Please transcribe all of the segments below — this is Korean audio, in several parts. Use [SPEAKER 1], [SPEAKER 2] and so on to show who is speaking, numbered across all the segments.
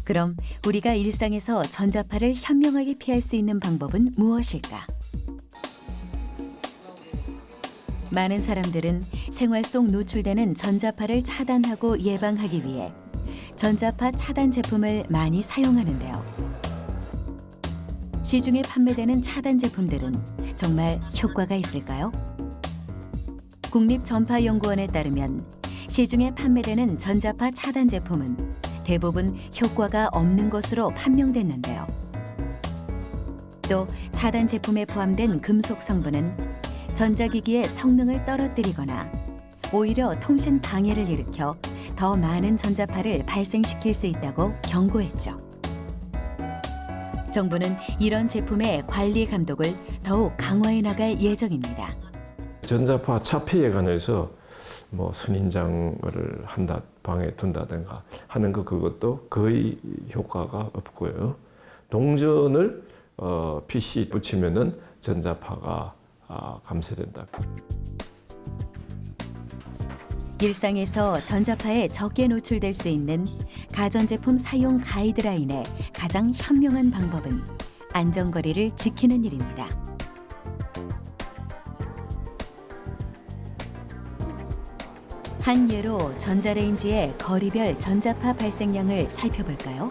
[SPEAKER 1] 그럼 우리가 일상에서 전자파를 현명하게 피할 수 있는 방법은 무엇일까? 많은 사람들은 생활 속 노출되는 전자파를 차단하고 예방하기 위해 전자파 차단 제품을 많이 사용하는데요. 시중에 판매되는 차단 제품들은 정말 효과가 있을까요? 국립전파연구원에 따르면 시중에 판매되는 전자파 차단 제품은 대부분 효과가 없는 것으로 판명됐는데요. 또 차단 제품에 포함된 금속 성분은 전자기기의 성능을 떨어뜨리거나 오히려 통신 방해를 일으켜 더 많은 전자파를 발생시킬 수 있다고 경고했죠. 정부는 이런 제품의 관리 감독을 더욱 강화해 나갈 예정입니다.
[SPEAKER 2] 전자파 차폐에 관해서 선인장을 방에 둔다든가 하는 그것도 거의 효과가 없고요. 동전을 PC 붙이면은 전자파가 감소된다.
[SPEAKER 1] 일상에서 전자파에 적게 노출될 수 있는 가전제품 사용 가이드라인의 가장 현명한 방법은 안전거리를 지키는 일입니다. 한 예로 전자레인지의 거리별 전자파 발생량을 살펴볼까요?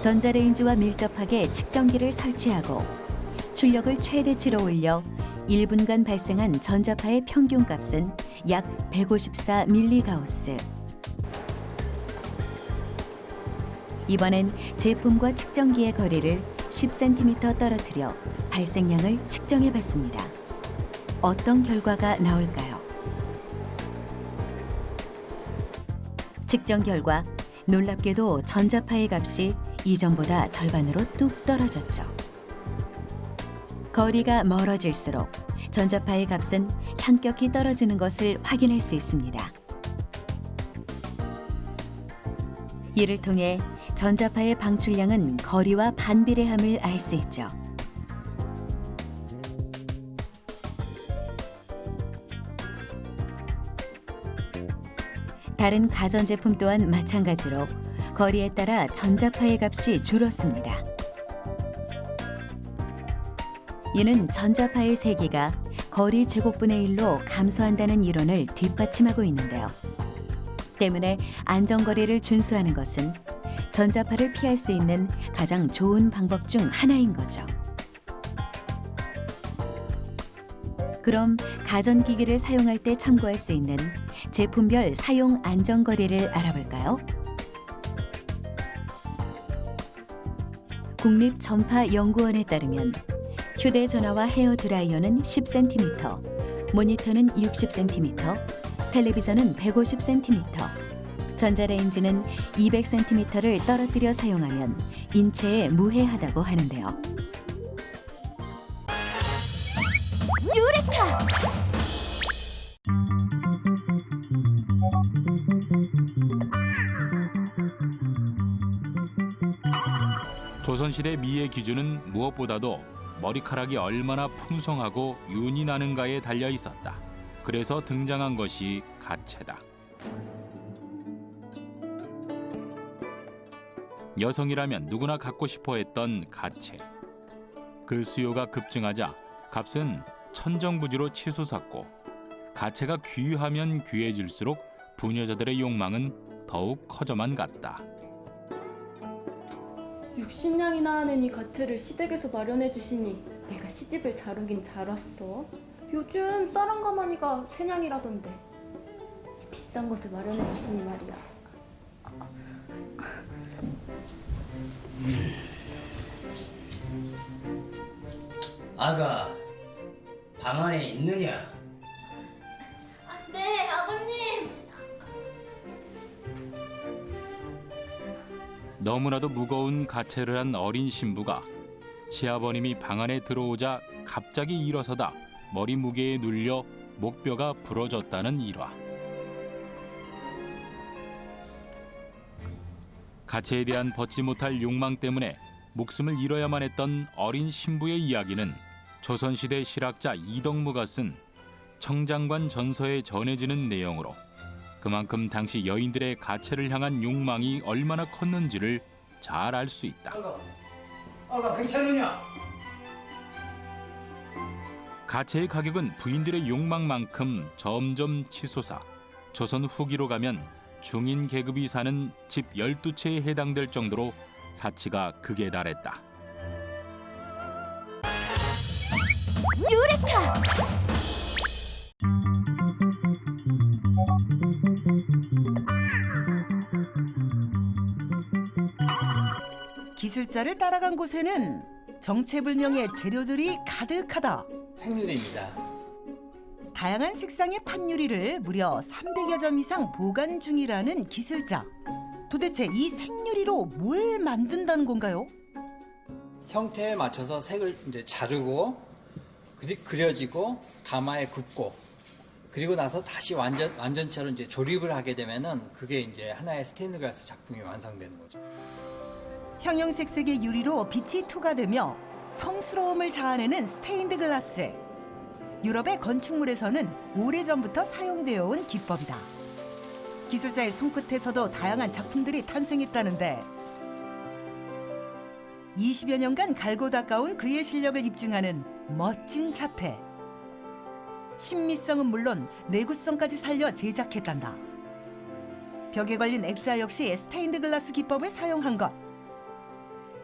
[SPEAKER 1] 전자레인지와 밀접하게 측정기를 설치하고 출력을 최대치로 올려 1분간 발생한 전자파의 평균값은 약 154mgauss. 이번엔 제품과 측정기의 거리를 10cm 떨어뜨려 발생량을 측정해 봤습니다. 어떤 결과가 나올까요? 측정 결과 놀랍게도 전자파의 값이 이전보다 절반으로 뚝 떨어졌죠. 거리가 멀어질수록 전자파의 값은 현격히 떨어지는 것을 확인할 수 있습니다. 이를 통해 전자파의 방출량은 거리와 반비례함을 알 수 있죠. 다른 가전제품 또한 마찬가지로 거리에 따라 전자파의 값이 줄었습니다. 이는 전자파의 세기가 거리 제곱분의 1로 감소한다는 이론을 뒷받침하고 있는데요. 때문에 안전거리를 준수하는 것은 전자파를 피할 수 있는 가장 좋은 방법 중 하나인 거죠. 그럼 가전기기를 사용할 때 참고할 수 있는 제품별 사용 안전거리를 알아볼까요? 국립전파연구원에 따르면 휴대전화와 헤어드라이어는 10cm, 모니터는 60cm, 텔레비전은 150cm, 전자레인지는 200cm를 떨어뜨려 사용하면 인체에 무해하다고 하는데요. 유레카!
[SPEAKER 3] 조선시대 미의 기준은 무엇보다도 머리카락이 얼마나 풍성하고 윤이 나는가에 달려 있었다. 그래서 등장한 것이 가채다. 여성이라면 누구나 갖고 싶어 했던 가채. 그 수요가 급증하자 값은 천정부지로 치솟았고 가채가 귀하면 귀해질수록 부녀자들의 욕망은 더욱 커져만 갔다.
[SPEAKER 4] 60냥이나 하는 이 가채를 시댁에서 마련해 주시니 내가 시집을 잘 오긴 잘 왔어. 요즘 쌀 한 가마니가 3냥이라던데 이 비싼 것을 마련해 주시니 말이야.
[SPEAKER 5] 아가, 방 안에 있느냐?
[SPEAKER 4] 네, 아버님.
[SPEAKER 3] 너무나도 무거운 가채를 한 어린 신부가 시아버님이 방 안에 들어오자 갑자기 일어서다 머리 무게에 눌려 목뼈가 부러졌다는 일화. 가채에 대한 벗지 못할 욕망 때문에 목숨을 잃어야만 했던 어린 신부의 이야기는 조선시대 실학자 이덕무가 쓴 청장관 전서에 전해지는 내용으로 그만큼 당시 여인들의 가채를 향한 욕망이 얼마나 컸는지를 잘 알 수 있다.
[SPEAKER 5] 아가 괜찮으냐?
[SPEAKER 3] 가채의 가격은 부인들의 욕망만큼 점점 치솟아 조선 후기로 가면 중인 계급이 사는 집 12채에 해당될 정도로 사치가 극에 달했다.
[SPEAKER 1] 유레카!
[SPEAKER 6] 기술자를 따라간 곳에는 정체불명의 재료들이 가득하다.
[SPEAKER 5] 생유리입니다.
[SPEAKER 6] 다양한 색상의 판유리를 무려 300여 점 이상 보관 중이라는 기술자. 도대체 이 생유리로 뭘 만든다는 건가요?
[SPEAKER 7] 형태에 맞춰서 색을 이제 자르고 그려지고 가마에 굽고 그리고 나서 다시 완전체로 이제 조립을 하게 되면은 그게 이제 하나의 스테인드 글라스 작품이 완성되는 거죠.
[SPEAKER 6] 형형색색의 유리로 빛이 투과되며 성스러움을 자아내는 스테인드 글라스. 유럽의 건축물에서는 오래전부터 사용되어 온 기법이다. 기술자의 손끝에서도 다양한 작품들이 탄생했다는데 20여 년간 갈고 닦아온 그의 실력을 입증하는 멋진 자태. 신미성은 물론 내구성까지 살려 제작했단다. 벽에 걸린 액자 역시 스테인드 글라스 기법을 사용한 것.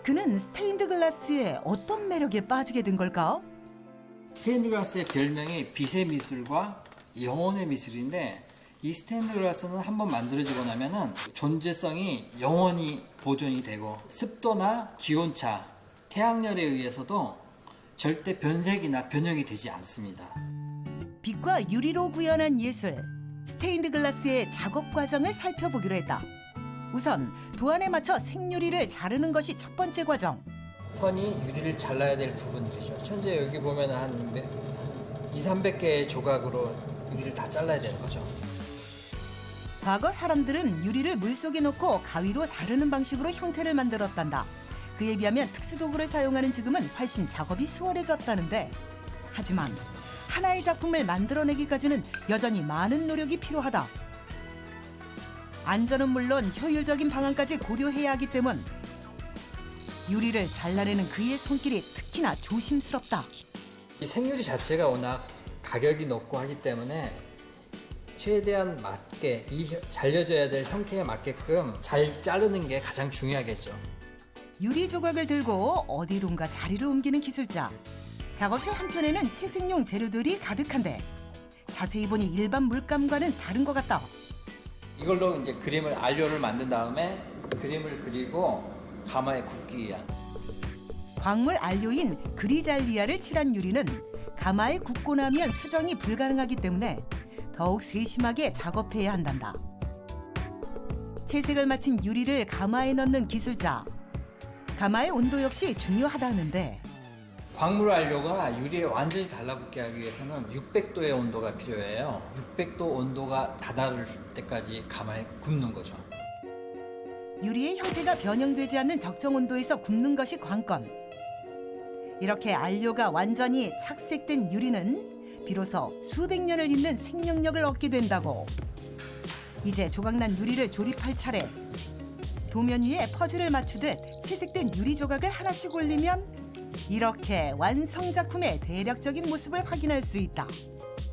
[SPEAKER 6] 그는 스테인드 글라스에 어떤 매력에 빠지게 된 걸까?
[SPEAKER 7] 스테인드 글라스의 별명이 빛의 미술과 영혼의 미술인데 이 스테인드 글라스는 한번 만들어지고 나면은 존재성이 영원히 보존이 되고 습도나 기온차, 태양열에 의해서도 절대 변색이나 변형이 되지 않습니다.
[SPEAKER 6] 빛과 유리로 구현한 예술, 스테인드 글라스의 작업 과정을 살펴보기로 했다. 우선 도안에 맞춰 생유리를 자르는 것이 첫 번째 과정.
[SPEAKER 7] 선이 유리를 잘라야 될 부분들이죠. 현재 여기 보면 한 200~300개의 조각으로 유리를 다 잘라야 되는 거죠.
[SPEAKER 6] 과거 사람들은 유리를 물속에 넣고 가위로 자르는 방식으로 형태를 만들었단다. 그에 비하면 특수도구를 사용하는 지금은 훨씬 작업이 수월해졌다는데 하지만 하나의 작품을 만들어내기까지는 여전히 많은 노력이 필요하다. 안전은 물론 효율적인 방안까지 고려해야 하기 때문 유리를 잘라내는 그의 손길이 특히나 조심스럽다.
[SPEAKER 7] 이 생유리 자체가 워낙 가격이 높고 하기 때문에 최대한 맞게 잘려져야 될 형태에 맞게끔 잘 자르는 게 가장 중요하겠죠.
[SPEAKER 6] 유리 조각을 들고 어디론가 자리를 옮기는 기술자. 작업실 한편에는 채색용 재료들이 가득한데 자세히 보니 일반 물감과는 다른 것 같다.
[SPEAKER 7] 이걸로 이제 그림을 안료를 만든 다음에 그림을 그리고 가마에 굽기 위한
[SPEAKER 6] 광물 안료인 그리잘리아를 칠한 유리는 가마에 굽고 나면 수정이 불가능하기 때문에 더욱 세심하게 작업해야 한단다. 채색을 마친 유리를 가마에 넣는 기술자. 가마의 온도 역시 중요하다는데
[SPEAKER 7] 광물 안료가 유리에 완전히 달라붙게 하기 위해서는 600도의 온도가 필요해요. 600도 온도가 다다를 때까지 가마에 굽는 거죠.
[SPEAKER 6] 유리의 형태가 변형되지 않는 적정 온도에서 굽는 것이 관건. 이렇게 안료가 완전히 착색된 유리는 비로소 수백 년을 잇는 생명력을 얻게 된다고. 이제 조각난 유리를 조립할 차례. 도면 위에 퍼즐을 맞추듯 채색된 유리 조각을 하나씩 올리면 이렇게 완성 작품의 대략적인 모습을 확인할 수 있다.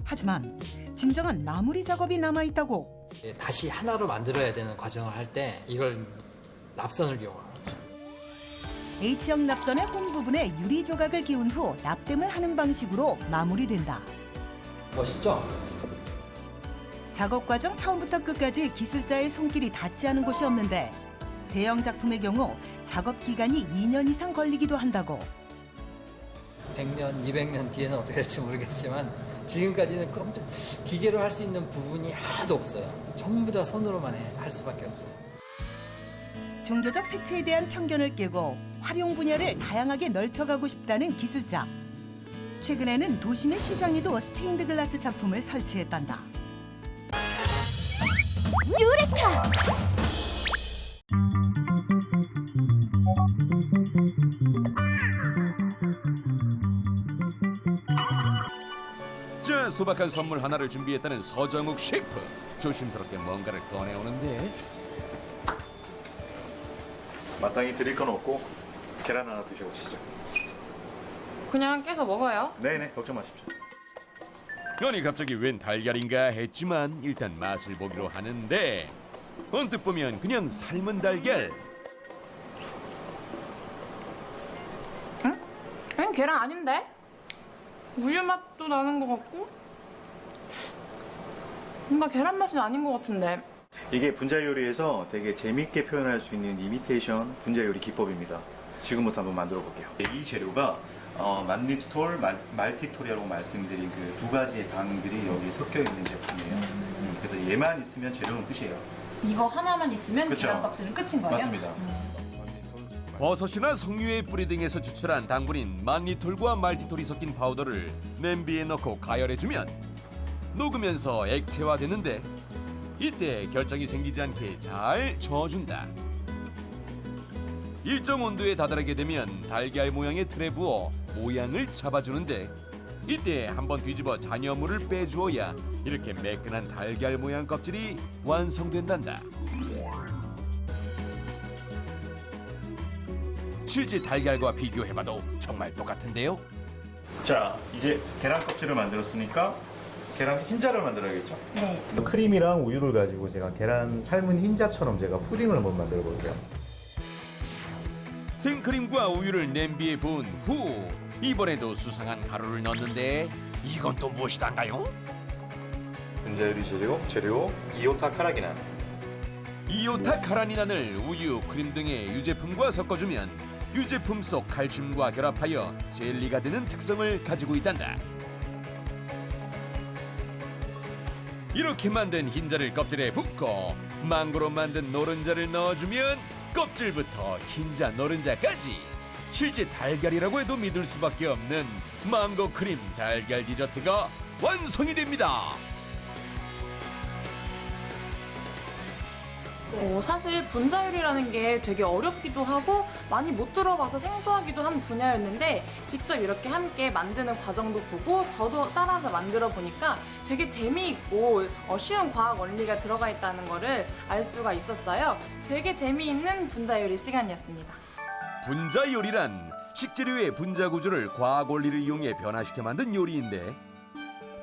[SPEAKER 6] 하지만 진정한 마무리 작업이 남아있다고.
[SPEAKER 7] 다시 하나로 만들어야 되는 과정을 할 때 이걸 납선을 이용하는 거죠.
[SPEAKER 6] H형 납선의 홈 부분에 유리 조각을 끼운 후 납땜을 하는 방식으로 마무리된다.
[SPEAKER 7] 멋있죠?
[SPEAKER 6] 작업 과정 처음부터 끝까지 기술자의 손길이 닿지 않은 곳이 없는데 대형 작품의 경우 작업 기간이 2년 이상 걸리기도 한다고.
[SPEAKER 7] 100년, 200년 뒤에는 어떻게 될지 모르겠지만 지금까지는 기계로 할 수 있는 부분이 하나도 없어요. 전부 다 손으로만 할 수밖에 없어요.
[SPEAKER 6] 종교적 색채에 대한 편견을 깨고 활용 분야를 다양하게 넓혀가고 싶다는 기술자. 최근에는 도심의 시장에도 스테인드 글라스 작품을 설치했단다.
[SPEAKER 1] 유레카!
[SPEAKER 8] 소박한 선물 하나를 준비했다는 서정욱 셰프. 조심스럽게 뭔가를 꺼내오는데
[SPEAKER 9] 마땅히 드릴 건 없고 계란 하나 드셔보시죠.
[SPEAKER 10] 그냥 깨서 먹어요.
[SPEAKER 9] 네네, 걱정 마십시오.
[SPEAKER 8] 아니 갑자기 웬 달걀인가 했지만 일단 맛을 보기로 하는데 언뜻 보면 그냥 삶은 달걀.
[SPEAKER 10] 응? 계란 아닌데? 우유 맛도 나는 것 같고 뭔가 계란 맛이 아닌 것 같은데.
[SPEAKER 9] 이게 분자 요리에서 되게 재밌게 표현할 수 있는 이미테이션 분자 요리 기법입니다. 지금부터 한번 만들어 볼게요. 이 재료가 만리톨, 말티톨이라고 말씀드린 그 두 가지의 당들이 여기에 섞여 있는 제품이에요. 그래서 얘만 있으면 재료는 끝이에요.
[SPEAKER 10] 이거 하나만 있으면
[SPEAKER 9] 그쵸?
[SPEAKER 10] 계란 껍질은 끝인 거예요?
[SPEAKER 9] 맞습니다.
[SPEAKER 8] 버섯이나 석류의 뿌리 등에서 추출한 당분인 만리톨과 말티톨이 섞인 파우더를 냄비에 넣고 가열해주면 녹으면서 액체화되는데 이때 결정이 생기지 않게 잘 저어준다. 일정 온도에 다다르게 되면 달걀 모양의 틀에 부어 모양을 잡아주는데 이때 한번 뒤집어 잔여물을 빼주어야 이렇게 매끈한 달걀 모양 껍질이 완성된단다. 실제 달걀과 비교해봐도 정말 똑같은데요.
[SPEAKER 9] 자, 이제 계란 껍질을 만들었으니까 계란 흰자를 만들어야겠죠?
[SPEAKER 10] 네.
[SPEAKER 9] 크림이랑 우유를 가지고 제가 계란 삶은 흰자처럼 제가 푸딩을 한번 만들어 볼게요.
[SPEAKER 8] 생크림과 우유를 냄비에 부은 후 이번에도 수상한 가루를 넣는데 이건 또 무엇이단가요?
[SPEAKER 9] 분자 요리 재료 이오타 카라기난.
[SPEAKER 8] 이오타 카라니난을 우유, 크림 등의 유제품과 섞어주면 유제품 속 칼슘과 결합하여 젤리가 되는 특성을 가지고 있단다. 이렇게 만든 흰자를 껍질에 붓고 망고로 만든 노른자를 넣어주면 껍질부터 흰자, 노른자까지 실제 달걀이라고 해도 믿을 수밖에 없는 망고 크림 달걀 디저트가 완성이 됩니다.
[SPEAKER 10] 사실 분자 요리라는 게 되게 어렵기도 하고 많이 못 들어봐서 생소하기도 한 분야였는데 직접 이렇게 함께 만드는 과정도 보고 저도 따라서 만들어 보니까 되게 재미있고 쉬운 과학 원리가 들어가 있다는 거를 알 수가 있었어요. 되게 재미있는 분자 요리 시간이었습니다.
[SPEAKER 8] 분자 요리란 식재료의 분자 구조를 과학 원리를 이용해 변화시켜 만든 요리인데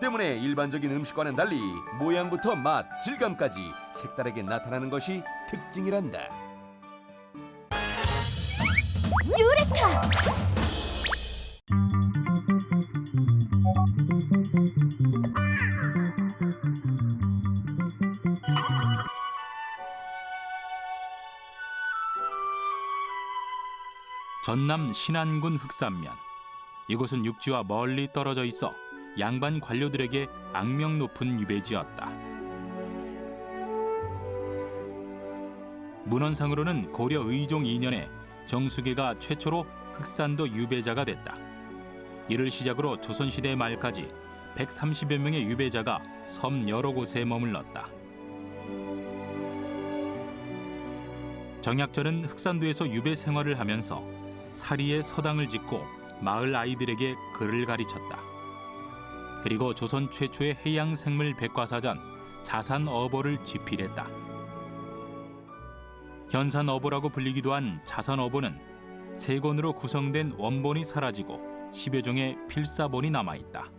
[SPEAKER 8] 때문에 일반적인 음식과는 달리 모양부터 맛, 질감까지 색다르게 나타나는 것이 특징이란다.
[SPEAKER 1] 유레카!
[SPEAKER 3] 전남 신안군 흑산면. 이곳은 육지와 멀리 떨어져 있어 양반 관료들에게 악명 높은 유배지였다. 문헌상으로는 고려 의종 2년에 정수계가 최초로 흑산도 유배자가 됐다. 이를 시작으로 조선시대 말까지 130여 명의 유배자가 섬 여러 곳에 머물렀다. 정약전은 흑산도에서 유배 생활을 하면서 사리에 서당을 짓고 마을 아이들에게 글을 가르쳤다. 그리고 조선 최초의 해양생물 백과사전 자산어보를 집필했다. 현산어보라고 불리기도 한 자산어보는 3권으로 구성된 원본이 사라지고 10여 종의 필사본이 남아있다.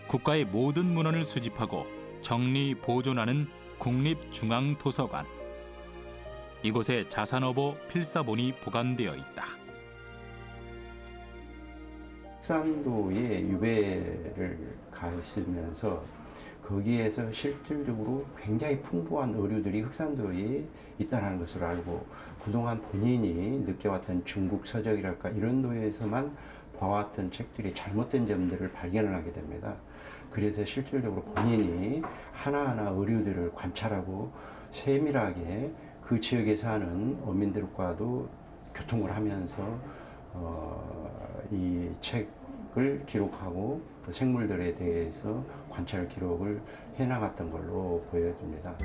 [SPEAKER 3] 국가의 모든 문헌을 수집하고 정리, 보존하는 국립중앙도서관. 이곳에 자산어보 필사본이 보관되어 있다.
[SPEAKER 11] 흑산도에 유배를 가 있으면서 거기에서 실질적으로 굉장히 풍부한 의료들이 흑산도에 있다는 것을 알고 그동안 본인이 느껴왔던 중국 서적이랄까 이런 도에서만 봐왔던 책들이 잘못된 점들을 발견을 하게 됩니다. 그래서 실질적으로 본인이 하나하나 의료들을 관찰하고 세밀하게 그 지역에 사는 어민들과도 교통을 하면서 이 책 생물학을 기록하고 그 생물들에 대해서 관찰 기록을 해나갔던 걸로 보여집니다.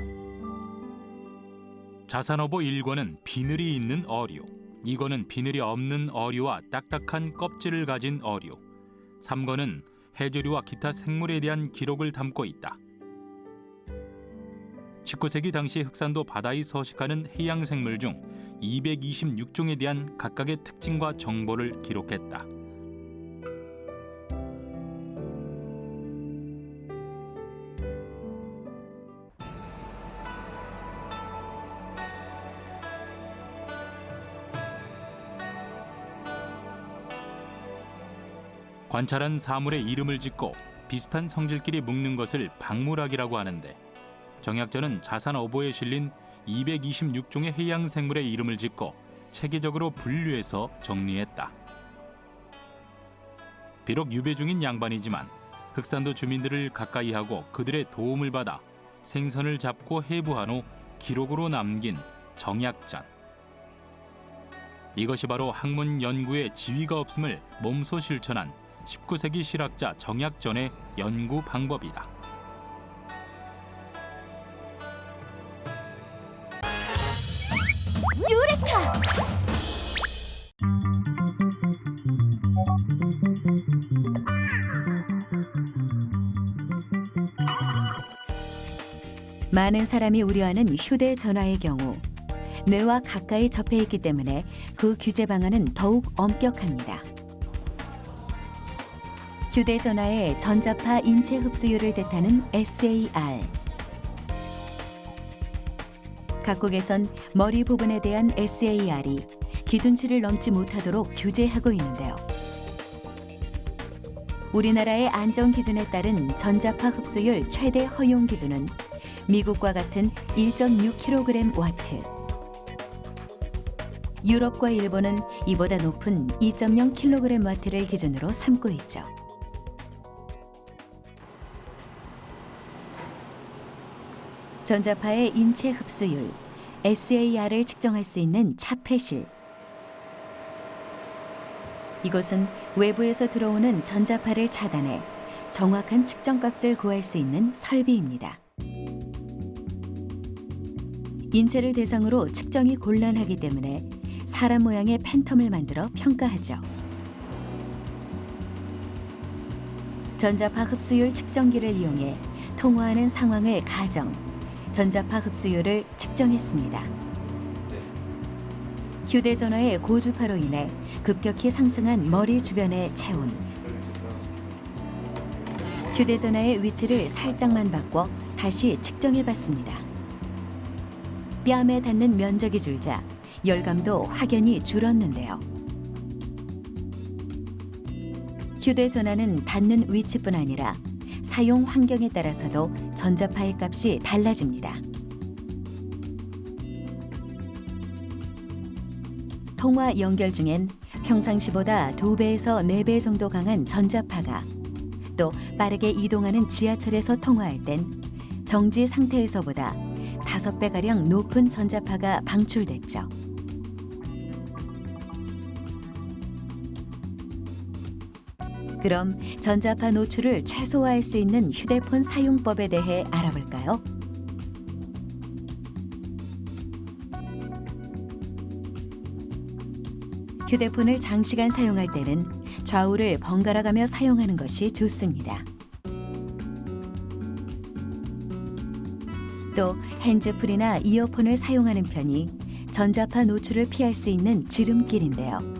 [SPEAKER 3] 자산어보 1권은 비늘이 있는 어류, 2권은 비늘이 없는 어류와 딱딱한 껍질을 가진 어류, 3권은 해조류와 기타 생물에 대한 기록을 담고 있다. 19세기 당시 흑산도 바다에 서식하는 해양 생물 중 226종에 대한 각각의 특징과 정보를 기록했다. 관찰한 사물의 이름을 짓고 비슷한 성질끼리 묶는 것을 박물학이라고 하는데, 정약전은 자산어보에 실린 226종의 해양 생물의 이름을 짓고 체계적으로 분류해서 정리했다. 비록 유배 중인 양반이지만 흑산도 주민들을 가까이 하고 그들의 도움을 받아 생선을 잡고 해부한 후 기록으로 남긴 정약전. 이것이 바로 학문 연구에 지위가 없음을 몸소 실천한 19세기 실학자 정약전의 연구 방법이다.
[SPEAKER 1] 유레카! 많은 사람이 우려하는 휴대전화의 경우 뇌와 가까이 접해 있기 때문에 그 규제 방안은 더욱 엄격합니다. 휴대전화의 전자파 인체 흡수율을 뜻하는 SAR. 각국에선 머리 부분에 대한 SAR이 기준치를 넘지 못하도록 규제하고 있는데요. 우리나라의 안전 기준에 따른 전자파 흡수율 최대 허용 기준은 미국과 같은 1.6kg/W. 유럽과 일본은 이보다 높은 2.0kg/W를 기준으로 삼고 있죠. 전자파의 인체 흡수율 SAR을 측정할 수 있는 차폐실. 이곳은 외부에서 들어오는 전자파를 차단해 정확한 측정값을 구할 수 있는 설비입니다. 인체를 대상으로 측정이 곤란하기 때문에 사람 모양의 팬텀을 만들어 평가하죠. 전자파 흡수율 측정기를 이용해 통화하는 상황을 가정, 전자파 흡수율을 측정했습니다. 휴대전화의 고주파로 인해 급격히 상승한 머리 주변의 체온. 휴대전화의 위치를 살짝만 바꿔 다시 측정해봤습니다. 뺨에 닿는 면적이 줄자 열감도 확연히 줄었는데요. 휴대전화는 닿는 위치뿐 아니라 사용 환경에 따라서도 전자파의 값이 달라집니다. 통화 연결 중엔 평상시보다 2배에서 4배 정도 강한 전자파가, 또 빠르게 이동하는 지하철에서 통화할 땐 정지 상태에서보다 5배가량 높은 전자파가 방출됐죠. 그럼 전자파 노출을 최소화할 수 있는 휴대폰 사용법에 대해 알아볼까요? 휴대폰을 장시간 사용할 때는 좌우를 번갈아 가며 사용하는 것이 좋습니다. 또 핸즈프리나 이어폰을 사용하는 편이 전자파 노출을 피할 수 있는 지름길인데요.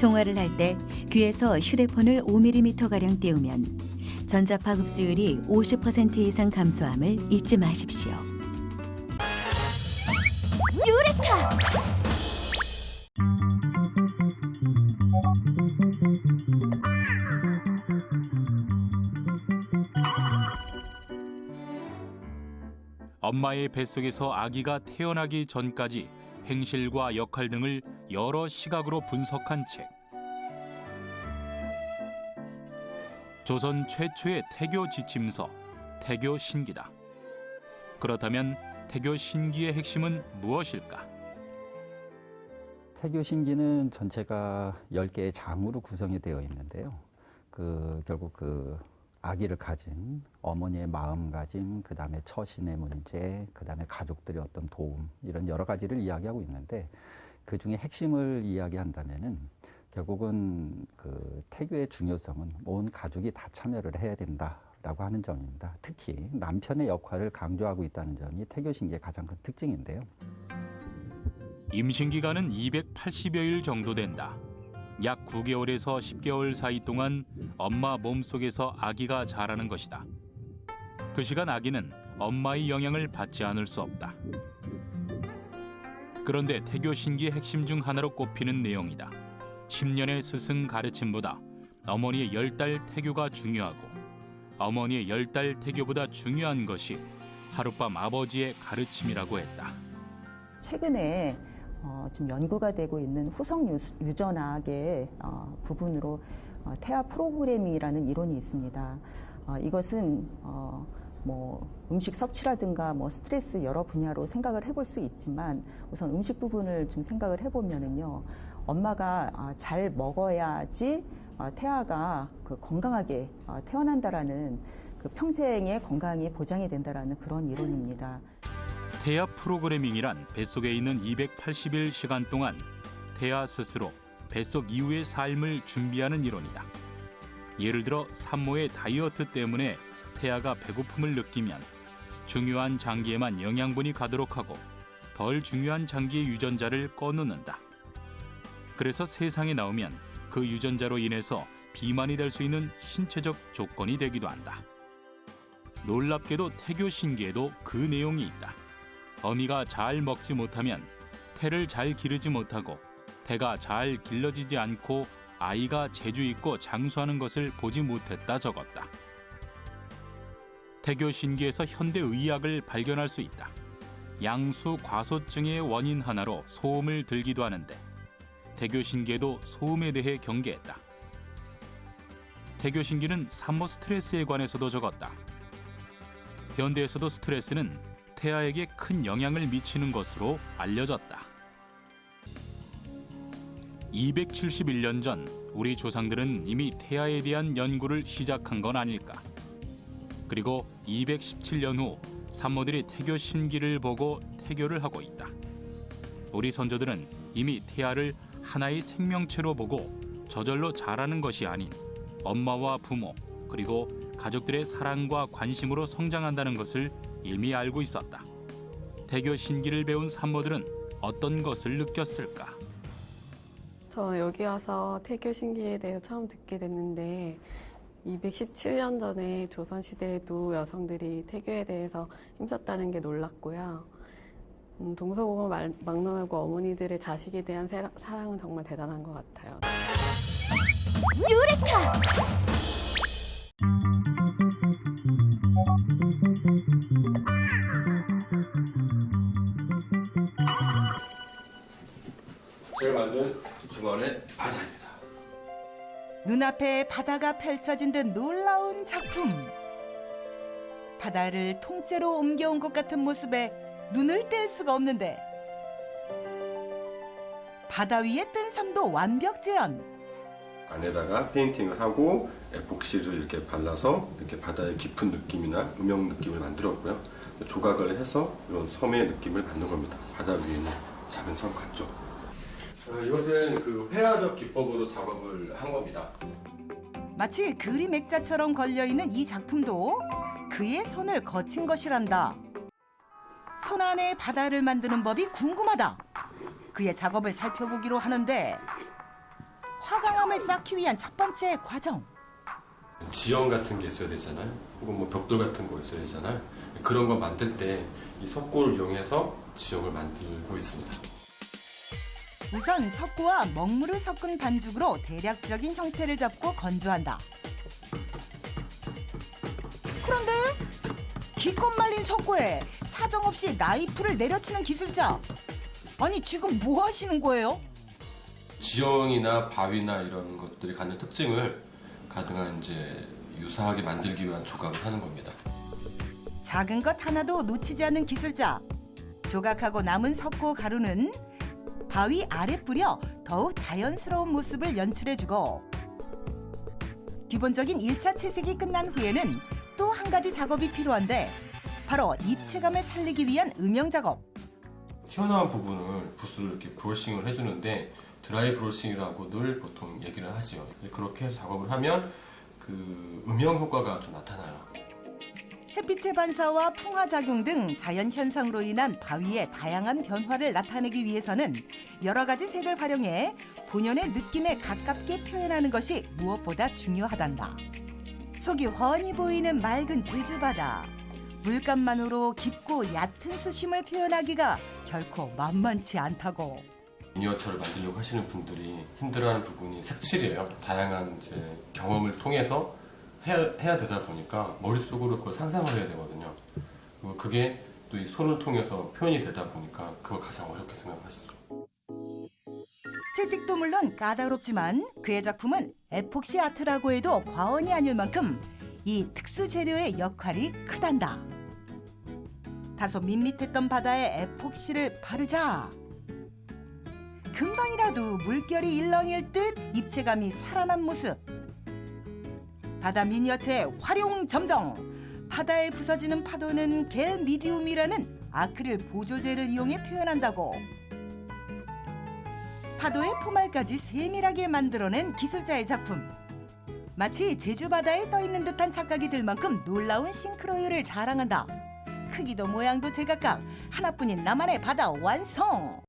[SPEAKER 1] 통화를 할 때 귀에서 휴대폰을 5mm가량 띄우면 전자파 흡수율이 50% 이상 감소함을 잊지 마십시오. 유레카!
[SPEAKER 3] 엄마의 뱃속에서 아기가 태어나기 전까지 행실과 역할 등을 여러 시각으로 분석한 책. 조선 최초의 태교 지침서 태교 신기다. 그렇다면 태교 신기의 핵심은 무엇일까?
[SPEAKER 11] 태교신기는 전체가 10개의 장으로 구성이 되어 있는데요. 결국 아기를 가진 어머니의 마음가짐, 그 다음에 처신의 문제, 그 다음에 가족들의 어떤 도움, 이런 여러 가지를 이야기하고 있는데, 그 중에 핵심을 이야기한다면은 결국은 태교의 중요성은 온 가족이 다 참여를 해야 된다라고 하는 점입니다. 특히 남편의 역할을 강조하고 있다는 점이 태교신기의 가장 큰 특징인데요.
[SPEAKER 3] 임신 기간은 280여일 정도 된다. 약 9개월에서 10개월 사이 동안 엄마 몸속에서 아기가 자라는 것이다. 그 시간 아기는 엄마의 영향을 받지 않을 수 없다. 그런데 태교신기의 핵심 중 하나로 꼽히는 내용이다. 10년의 스승 가르침보다 어머니의 10달 태교가 중요하고, 어머니의 10달 태교보다 중요한 것이 하룻밤 아버지의 가르침이라고 했다.
[SPEAKER 12] 최근에 지금 연구가 되고 있는 후성 유전학의 부분으로 태아 프로그래밍이라는 이론이 있습니다. 이것은 음식 섭취라든가 스트레스 여러 분야로 생각을 해볼 수 있지만, 우선 음식 부분을 좀 생각을 해보면은요, 엄마가 잘 먹어야지 태아가 건강하게 태어난다라는 평생의 건강이 보장이 된다라는 그런 이론입니다.
[SPEAKER 3] 태아 프로그래밍이란 뱃속에 있는 280일 시간 동안 태아 스스로 뱃속 이후의 삶을 준비하는 이론이다. 예를 들어 산모의 다이어트 때문에 태아가 배고픔을 느끼면 중요한 장기에만 영양분이 가도록 하고 덜 중요한 장기의 유전자를 꺼놓는다. 그래서 세상에 나오면 그 유전자로 인해서 비만이 될 수 있는 신체적 조건이 되기도 한다. 놀랍게도 태교신기에도 그 내용이 있다. 어미가 잘 먹지 못하면 태를 잘 기르지 못하고, 태가 잘 길러지지 않고 아이가 재주 있고 장수하는 것을 보지 못했다 적었다. 태교신기에서 현대의학을 발견할 수 있다. 양수 과소증의 원인 하나로 소음을 들기도 하는데, 태교신기에도 소음에 대해 경계했다. 태교신기는 산모 스트레스에 관해서도 적었다. 현대에서도 스트레스는 태아에게 큰 영향을 미치는 것으로 알려졌다. 271년 전 우리 조상들은 이미 태아에 대한 연구를 시작한 건 아닐까. 그리고 217년 후 산모들이 태교신기를 보고 태교를 하고 있다. 우리 선조들은 이미 태아를 하나의 생명체로 보고 저절로 자라는 것이 아닌 엄마와 부모, 그리고 가족들의 사랑과 관심으로 성장한다는 것을 이미 알고 있었다. 태교신기를 배운 산모들은 어떤 것을 느꼈을까?
[SPEAKER 13] 저 여기 와서 태교신기에 대해서 처음 듣게 됐는데, 217년 전에 조선시대에도 여성들이 태교에 대해서 힘썼다는 게 놀랐고요. 동서고금 막론하고 어머니들의 자식에 대한 사랑은 정말 대단한 것 같아요.
[SPEAKER 14] 유레카!
[SPEAKER 15] 제가 만든 주말의 바다입니다.
[SPEAKER 6] 눈앞에 바다가 펼쳐진 듯 놀라운 작품. 바다를 통째로 옮겨온 것 같은 모습에 눈을 뗄 수가 없는데, 바다 위에 뜬 섬도 완벽 재현.
[SPEAKER 15] 안에다가 페인팅을 하고 에폭시를 이렇게 발라서 이렇게 바다의 깊은 느낌이나 음영 느낌을 만들었고요. 조각을 해서 이런 섬의 느낌을 받는 겁니다. 바다 위에 있는 작은 섬 같죠. 이것은 회화적 기법으로 작업을 한 겁니다.
[SPEAKER 6] 마치 그림 액자처럼 걸려있는 이 작품도 그의 손을 거친 것이란다. 손 안에 바다를 만드는 법이 궁금하다. 그의 작업을 살펴보기로 하는데, 화강암을 쌓기 위한 첫 번째 과정.
[SPEAKER 15] 지형 같은 게 있어야 되잖아요. 혹은 벽돌 같은 거 있어야 되잖아요. 그런 거 만들 때 이 석고를 이용해서 지형을 만들고 있습니다.
[SPEAKER 6] 우선 석고와 먹물을 섞은 반죽으로 대략적인 형태를 잡고 건조한다. 그런데 기껏 말린 석고에 사정없이 나이프를 내려치는 기술자. 아니, 지금 뭐 하시는 거예요?
[SPEAKER 15] 지형이나 바위나 이런 것들이 갖는 특징을 가능한 유사하게 만들기 위한 조각을 하는 겁니다.
[SPEAKER 6] 작은 것 하나도 놓치지 않는 기술자. 조각하고 남은 석고 가루는 바위 아래 뿌려 더욱 자연스러운 모습을 연출해주고 기본적인 1차 채색이 끝난 후에는 또 한 가지 작업이 필요한데 바로 입체감을 살리기 위한 음영 작업.
[SPEAKER 15] 튀어나온 부분을 붓으로 이렇게 브러싱을 해주는데 드라이 브러싱이라고 늘 보통 얘기를 하죠. 그렇게 해서 작업을 하면 그 음영 효과가 좀 나타나요.
[SPEAKER 6] 햇빛의 반사와 풍화작용 등 자연 현상으로 인한 바위의 다양한 변화를 나타내기 위해서는 여러 가지 색을 활용해 본연의 느낌에 가깝게 표현하는 것이 무엇보다 중요하단다. 속이 훤히 보이는 맑은 제주바다. 물감만으로 깊고 얕은 수심을 표현하기가 결코 만만치 않다고.
[SPEAKER 15] 미니어처를 만들려고 하시는 분들이 힘들어하는 부분이 색칠이에요. 다양한 이제 경험을 통해서 해야 되다 보니까 머릿속으로 그걸 상상을 해야 되거든요. 그리고 그게 또 이 손을 통해서 표현이 되다 보니까 그걸 가장 어렵게 생각하시죠.
[SPEAKER 6] 채색도 물론 까다롭지만 그의 작품은 에폭시 아트라고 해도 과언이 아닐 만큼 이 특수 재료의 역할이 크단다. 다소 밋밋했던 바다에 에폭시를 바르자 금방이라도 물결이 일렁일 듯 입체감이 살아난 모습. 바다 미니어처의 활용 점정. 바다에 부서지는 파도는 겔 미디움이라는 아크릴 보조제를 이용해 표현한다고. 파도의 포말까지 세밀하게 만들어낸 기술자의 작품. 마치 제주 바다에 떠있는 듯한 착각이 들 만큼 놀라운 싱크로율을 자랑한다. 크기도 모양도 제각각 하나뿐인 나만의 바다 완성!